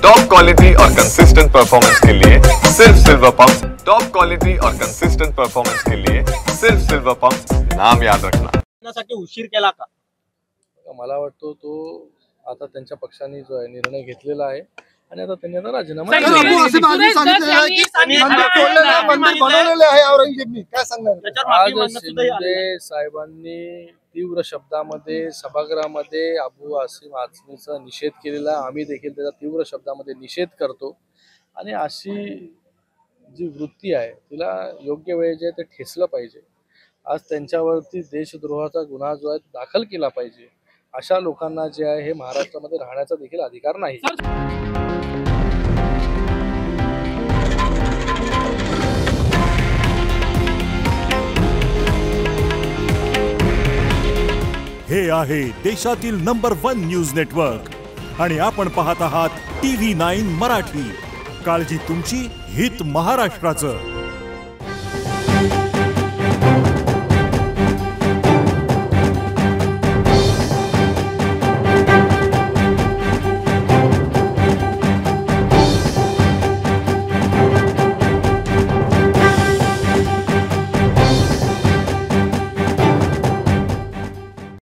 Top quality और consistent performance के लिए सिर्फ सिल्वर पंप। टॉप क्वालिटी और कंसिस्टेंट परफॉर्मेंस के लिए सिर्फ सिल्वर पंप, नाम याद रखना। उशीर केला का? मला वाटतो तो आता त्यांच्या पक्षाने जो आहे निर्णय घेतलेला आहे आणि आता त्यांनी आता राजीनामा दिला आहे। शिंदे साहेबांनी तीव्र शब्दामध्ये सभागृहामध्ये अबू आसिम आझमीचा निषेध केलेला, आम्ही देखील त्याचा तीव्र शब्दामध्ये निषेध करतो आणि अशी जी वृत्ती आहे तिला योग्य वेळी जे ते ठेचलं पाहिजे। आज त्यांच्यावरती देशद्रोहाचा गुन्हा जो आहे दाखल केला पाहिजे। अशा लोकांना जे आहे हे महाराष्ट्रामध्ये राहण्याचा देखील अधिकार नाही। हे आहे देशातील नंबर 1 न्यूज नेटवर्क आणि आपण पाहत आहात TV9 मराठी। काळजी तुमची, हित महाराष्ट्राचं।